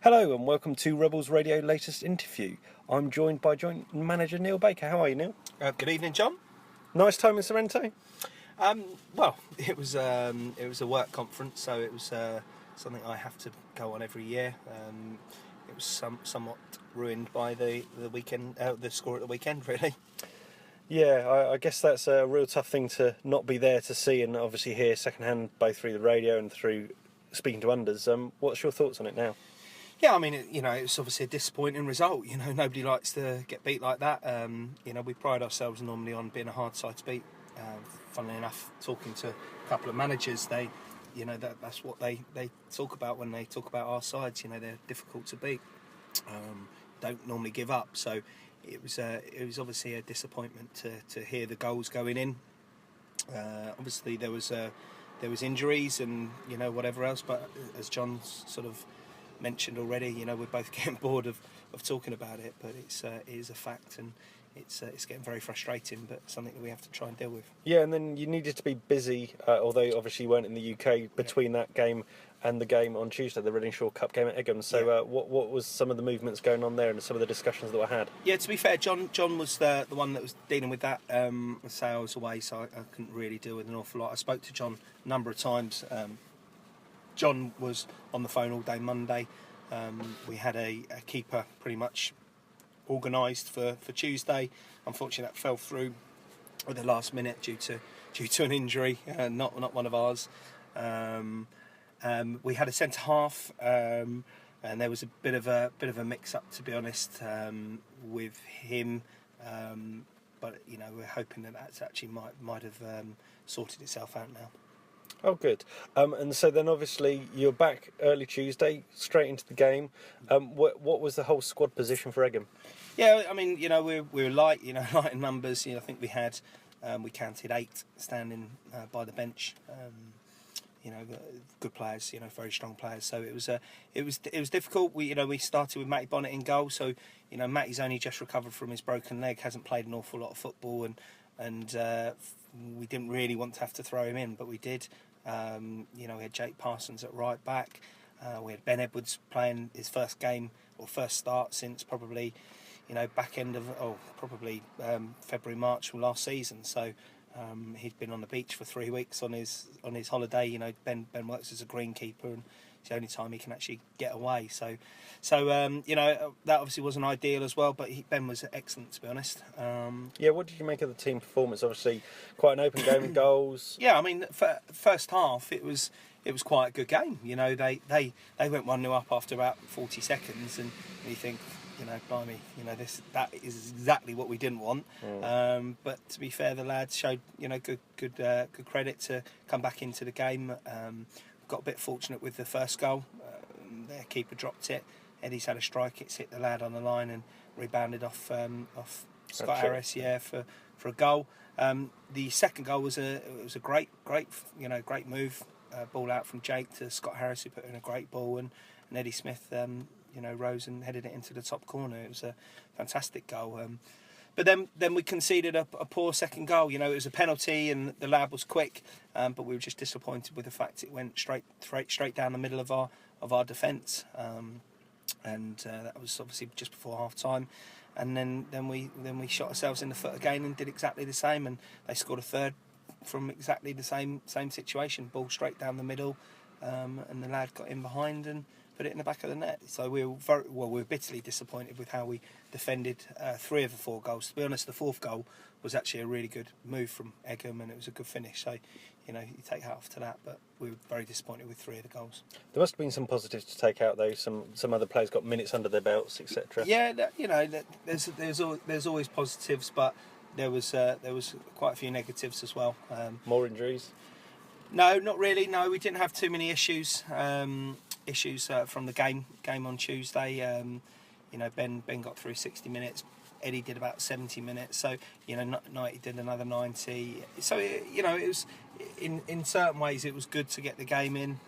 Hello and welcome to Rebels Radio latest interview. I'm joined by joint manager Neil Baker. How are you, Neil? Good evening, John. Nice time in Sorrento? Well, it was a work conference, so it was something I have to go on every year. It was somewhat ruined by the weekend, the score at the weekend, really. Yeah, I guess that's a real tough thing to not be there to see and obviously hear secondhand both through the radio and through speaking to unders. What's your thoughts on it now? Yeah, I mean, it's obviously a disappointing result. Nobody likes to get beat like that. We pride ourselves normally on being a hard side to beat. Funnily enough, talking to a couple of managers, that's what they talk about when they talk about our sides. They're difficult to beat. Don't normally give up. So it was obviously a disappointment to hear the goals going in. Obviously there was injuries and whatever else, but as John sort of mentioned already, we're both getting bored of talking about it, but it is a fact, and it's getting very frustrating, but something that we have to try and deal with. Yeah, and then you needed to be busy, although obviously you weren't in the UK, between that game and the game on Tuesday, the Reading Cup game at Egham. So what was some of the movements going on there and some of the discussions that were had? Yeah, to be fair, John was the one that was dealing with that. I was away, so I couldn't really deal with an awful lot. I spoke to John a number of times. John was on the phone all day Monday. We had a keeper pretty much organised for Tuesday. Unfortunately, that fell through at the last minute due to an injury, not one of ours. We had a centre half, and there was a bit of a mix up, to be honest, with him. But we're hoping that that's actually might have sorted itself out now. Oh, good. And so then obviously you're back early Tuesday, straight into the game. What was the whole squad position for Egham? Yeah, I mean, we're light, light in numbers. I think we counted 8 standing by the bench. Good players, very strong players. So it was difficult. We started with Matty Bonnet in goal. So Matty's only just recovered from his broken leg, hasn't played an awful lot of football, and we didn't really want to have to throw him in, but we did. We had Jake Parsons at right back. We had Ben Edwards playing his first game or first start since probably, back end of February, March from last season. So he'd been on the beach for 3 weeks on his holiday. Ben works as a greenkeeper, and it's the only time he can actually get away. So that obviously wasn't ideal as well. But Ben was excellent, to be honest. What did you make of the team performance? Obviously, quite an open game of goals. Yeah, I mean, first half it was quite a good game. They went 1-0 up after about 40 seconds, and you think, blimey, that is exactly what we didn't want. But to be fair, the lads showed good credit to come back into the game. Got a bit fortunate with the first goal. Their keeper dropped it. Eddie's had a strike. It's hit the lad on the line and rebounded off Scott Harris. For a goal. The second goal was a great move. Ball out from Jake to Scott Harris, who put in a great ball, and Eddie Smith rose and headed it into the top corner. It was a fantastic goal. But then we conceded a poor second goal. It was a penalty and the lad was quick, but we were just disappointed with the fact it went straight down the middle of our defence, and that was obviously just before half time. And then we shot ourselves in the foot again and did exactly the same, and they scored a third from exactly the same situation. Ball straight down the middle, and the lad got in behind and put it in the back of the net. So we were bitterly disappointed with how we defended 3 of the 4 goals. To be honest, the 4th goal was actually a really good move from Egham, and it was a good finish. So you take hat off to that, but we were very disappointed with 3 of the goals. There must have been some positives to take out, though. Some other players got minutes under their belts, etc. Yeah, there's always positives, but there was quite a few negatives as well. More injuries? No, not really. No, we didn't have too many issues from the game on Tuesday. Ben got through 60 minutes. Eddie did about 70 minutes. So Knighty did another 90. So it was in certain ways it was good to get the game in,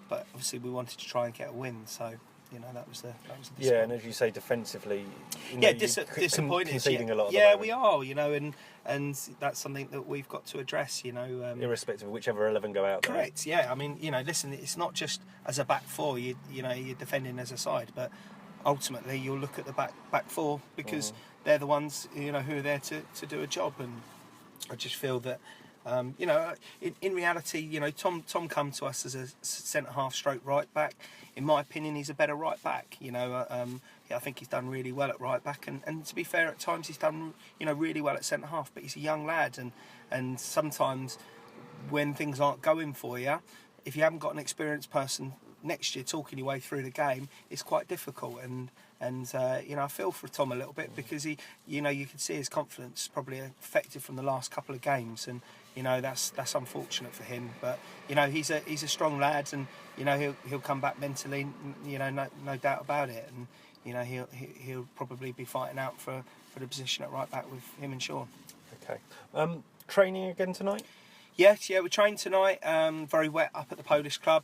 but obviously we wanted to try and get a win. So you know, that was the Yeah, and as you say, defensively, disappointed. Conceding a lot. Yeah, we are, you know, and that's something that we've got to address, you know. Irrespective of whichever 11 go out there. Correct. Yeah, I mean, you know, listen, it's not just as a back four. You know, you're defending as a side, but ultimately you'll look at the back four because they're the ones, you know, who are there to do a job. And I just feel that, you know, in reality, you know, Tom come to us as a centre half stroke right back. In my opinion, he's a better right back. You know, I think he's done really well at right back, and to be fair, at times he's done, you know, really well at centre half. But he's a young lad, and sometimes when things aren't going for you, if you haven't got an experienced person next year talking your way through the game, it's quite difficult. And you know, I feel for Tom a little bit because he, you know, you can see his confidence probably affected from the last couple of games, and you know that's unfortunate for him. But you know, he's a strong lad, and you know he'll come back mentally, you know, no doubt about it. And you know he'll probably be fighting out for the position at right back with him and Sean. Okay. Training again tonight? Yes, yeah, we trained tonight. Very wet up at the Polish club.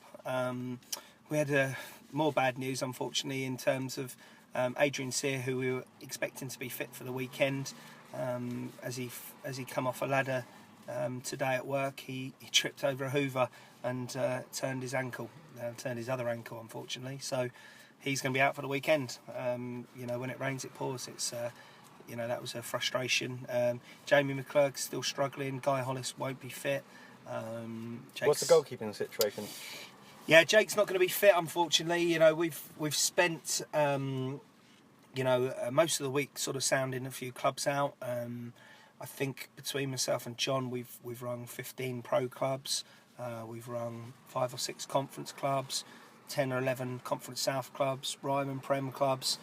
We had more bad news, unfortunately, in terms of Adrian Sear, who we were expecting to be fit for the weekend. As he come off a ladder today at work, he tripped over a hoover and turned his other ankle, unfortunately. So he's going to be out for the weekend. You know, when it rains, it pours. It's you know, that was a frustration. Jamie McClurg's still struggling. Guy Hollis won't be fit. What's the goalkeeping situation? Yeah, Jake's not going to be fit, unfortunately. You know, we've spent you know, most of the week sort of sounding a few clubs out. I think between myself and John, we've rung 15 pro clubs. We've rung 5 or 6 conference clubs, 10 or 11 conference south clubs, Ryman Prem clubs.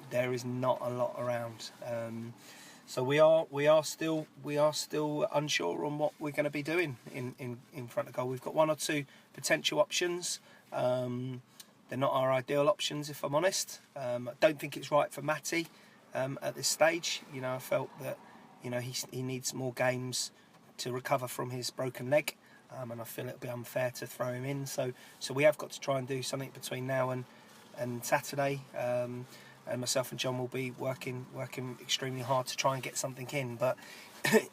There is not a lot around, so we are still unsure on what we're going to be doing in front of goal. We've got 1 or 2 potential options. They're not our ideal options, if I'm honest. I don't think it's right for Matty at this stage. You know, I felt that, you know, he needs more games to recover from his broken leg, and I feel it'd be unfair to throw him in. So we have got to try and do something between now and Saturday. And myself and John will be working extremely hard to try and get something in, but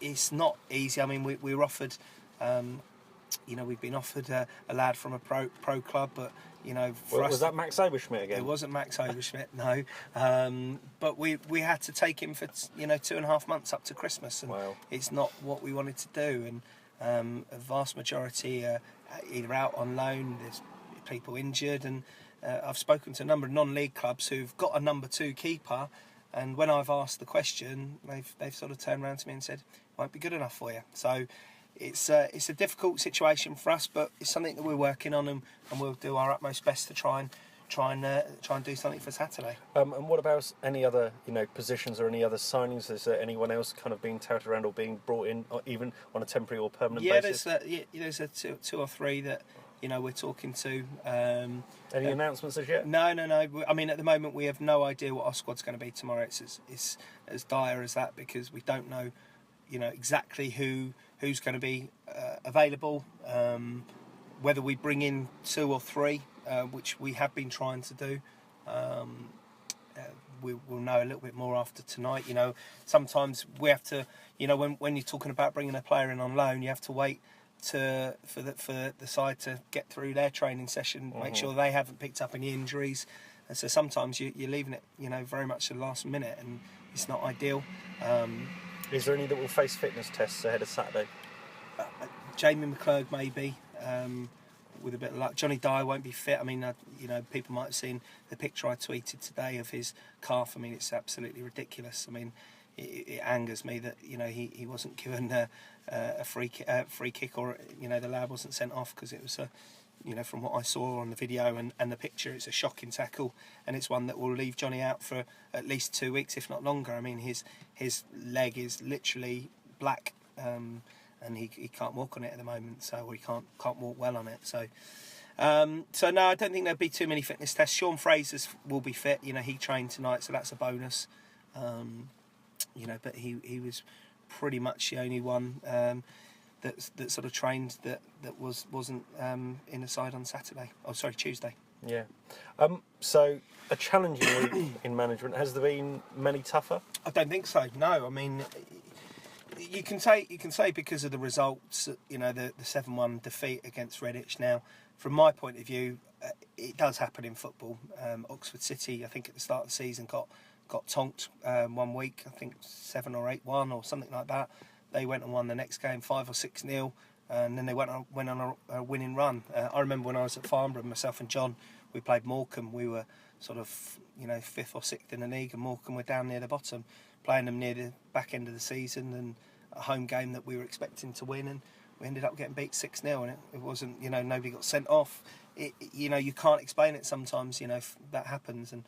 it's not easy. I mean, we were offered, you know, we've been offered a lad from a pro club, but you know, Was that Max Oberschmidt again? It wasn't Max Oberschmidt, no. But we had to take him for 2.5 months up to Christmas, and It's not what we wanted to do. And a vast majority are either out on loan. There's people injured, and I've spoken to a number of non-league clubs who've got a number 2 keeper, and when I've asked the question, they've sort of turned around to me and said, "Won't be good enough for you." So it's a difficult situation for us, but it's something that we're working on, and we'll do our utmost best to try and do something for Saturday. And what about any other, you know, positions or any other signings? Is there anyone else kind of being touted around or being brought in, or even on a temporary or permanent basis? There's 2 or 3 that, you know, we're talking to. Any announcements as yet? No. I mean, at the moment, we have no idea what our squad's going to be tomorrow. It's as dire as that, because we don't know, you know, exactly who's going to be available. Whether we bring in 2 or 3, which we have been trying to do. We'll know a little bit more after tonight. You know, sometimes we have to, you know, when you're talking about bringing a player in on loan, you have to wait for the side to get through their training session, make sure they haven't picked up any injuries, and so sometimes you're leaving it, you know, very much to the last minute, and it's not ideal. Is there any that will face fitness tests ahead of Saturday? Jamie McClurg maybe, with a bit of luck. Johnny Dyer won't be fit. I mean, you know, people might have seen the picture I tweeted today of his calf. I mean, it's absolutely ridiculous. I mean, it angers me that, you know, he wasn't given a free kick, or, you know, the lad wasn't sent off, because it was you know, from what I saw on the video and the picture, it's a shocking tackle, and it's one that will leave Johnny out for at least 2 weeks, if not longer. I mean, his leg is literally black, and he can't walk on it at the moment, so he can't walk well on it. So no, I don't think there'll be too many fitness tests. Sean Fraser's will be fit. You know, he trained tonight, so that's a bonus. You know, but he was pretty much the only one that sort of trained that wasn't in the side on Saturday. Oh, sorry, Tuesday. Yeah. So a challenging week in management. Has there been many tougher? I don't think so. No, I mean, you can say because of the results, you know, the 7-1 defeat against Redditch. Now, from my point of view, it does happen in football. Oxford City, I think at the start of the season, got tonked 1 week. I think 7 or 8-1 or something like that. They went and won the next game 5 or 6-0, and then they went on a winning run. I remember when I was at Farnborough, myself and John, we played Morecambe. We were sort of, you know, 5th or 6th in the league, and Morecambe were down near the bottom, playing them near the back end of the season, and a home game that we were expecting to win, and we ended up getting beat 6-0, and it wasn't, you know, nobody got sent off. You know, you can't explain it sometimes, you know, that happens. And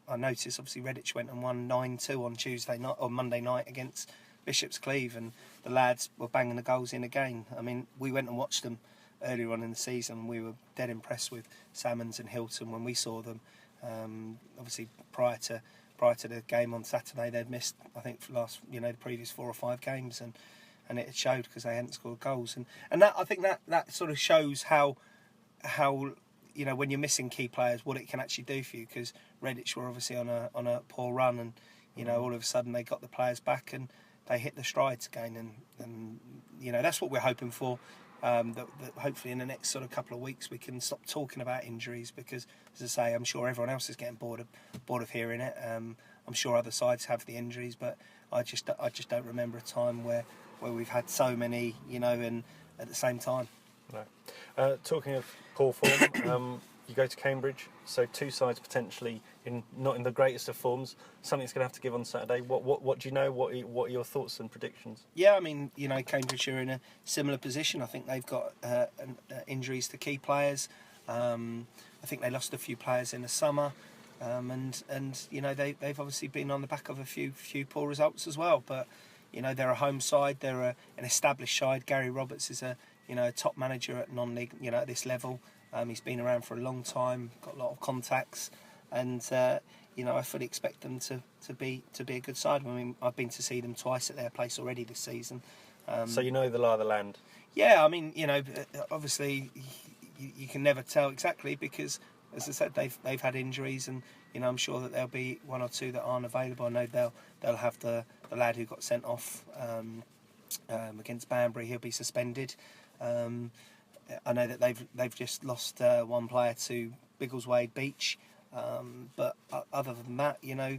I noticed, obviously, Redditch went and won 9-2 on Tuesday night or Monday night against Bishop's Cleeve, and the lads were banging the goals in again. I mean, we went and watched them earlier on in the season. We were dead impressed with Salmons and Hilton when we saw them. Obviously, prior to the game on Saturday, they'd missed, I think, the previous 4 or 5 games, and it had showed because they hadn't scored goals. And that, I think that sort of shows how you know, when you're missing key players, what it can actually do for you. Because Redditch were obviously on a poor run, and you know, all of a sudden they got the players back and they hit the strides again. And you know, that's what we're hoping for. That hopefully in the next sort of couple of weeks we can stop talking about injuries, because, as I say, I'm sure everyone else is getting bored of hearing it. I'm sure other sides have the injuries, but I just don't remember a time where we've had so many, you know, and at the same time. No. Talking of poor form, you go to Cambridge, so 2 sides potentially not in the greatest of forms. Something's going to have to give on Saturday. What do you know? What are your thoughts and predictions? Yeah, I mean, you know, Cambridge are in a similar position. I think they've got injuries to key players. I think they lost a few players in the summer, and you know, they've obviously been on the back of a few poor results as well. But you know, they're a home side. They're an established side. Gary Roberts is a top manager at non-league, you know, at this level. He's been around for a long time, got a lot of contacts, and you know, I fully expect them to be a good side. I mean, I've been to see them twice at their place already this season. So you know the lie of the land. Yeah, I mean, you know, obviously you can never tell exactly, because, as I said, they've had injuries, and you know, I'm sure that there'll be 1 or 2 that aren't available. I know they'll have the lad who got sent off against Banbury. He'll be suspended. I know that they've just lost 1 player to Biggleswade Beach, but other than that, you know,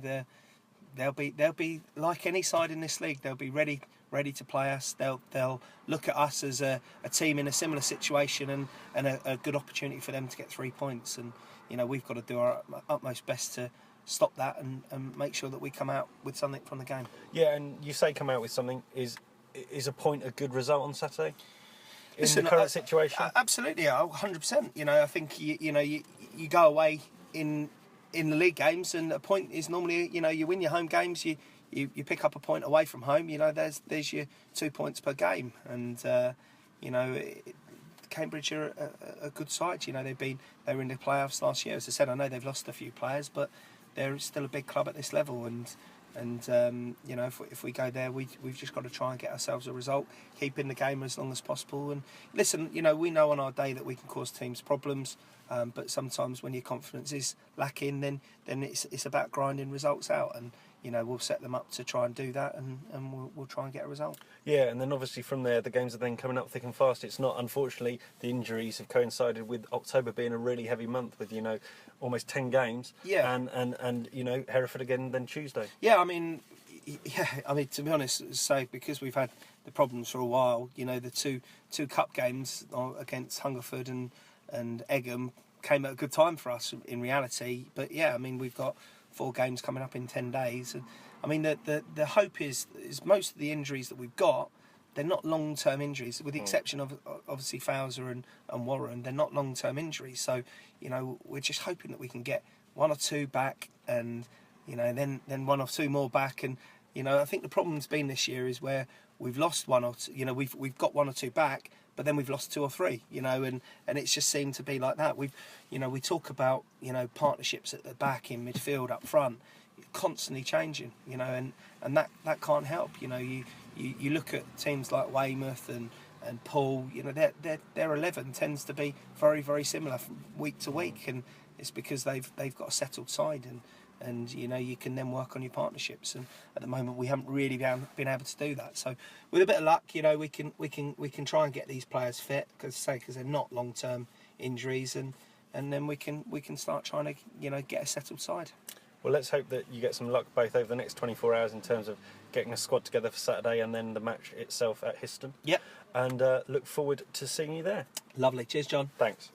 they'll be like any side in this league. They'll be ready to play us. They'll look at us as a team in a similar situation, and a good opportunity for them to get 3 points. And you know, we've got to do our utmost best to stop that and make sure that we come out with something from the game. Yeah, and you say come out with something. Is a point a good result on Saturday? Listen, the current situation? Absolutely, 100%. You know, I think you go away in the league games, and a point is normally, you know, you win your home games, you pick up a point away from home. You know, there's your 2 points per game, and you know, Cambridge are a good side. You know, they were in the playoffs last year. As I said, I know they've lost a few players, but they're still a big club at this level, and you know, if we go there, we've just got to try and get ourselves a result, keep in the game as long as possible. And listen, you know, we know on our day that we can cause teams problems, but sometimes when your confidence is lacking, then it's about grinding results out, and you know, we'll set them up to try and do that, and we'll try and get a result. Yeah, and then obviously from there, the games are then coming up thick and fast. It's not, unfortunately, the injuries have coincided with October being a really heavy month with, you know, almost 10 games. Yeah. And you know, Hereford again then Tuesday. Yeah, I mean, to be honest, so because we've had the problems for a while, you know, the two cup games against Hungerford and Egham came at a good time for us in reality. But yeah, I mean, we've got 4 games coming up in 10 days. And I mean, the hope is most of the injuries that we've got, they're not long-term injuries, with the exception of obviously Fowler and Warren. They're not long-term injuries. So, you know, we're just hoping that we can get 1 or 2 back, and, you know, then 1 or 2 more back. And, you know, I think the problem's been this year is where we've lost 1 or 2, you know, we've got 1 or 2 back, but then we've lost 2 or 3, you know, and it's just seemed to be like that. We talk about, you know, partnerships at the back, in midfield, up front, constantly changing, you know, and that can't help. You know, you look at teams like Weymouth and Paul, you know, their 11 tends to be very, very similar from week to week, and it's because they've got a settled side, and you know, you can then work on your partnerships. And at the moment, we haven't really been able to do that. So with a bit of luck, you know, we can try and get these players fit, because they're not long term injuries, and then we can start trying to, you know, get a settled side. Well, let's hope that you get some luck both over the next 24 hours in terms of getting a squad together for Saturday and then the match itself at Histon. Yep. And look forward to seeing you there. Lovely. Cheers, John. Thanks.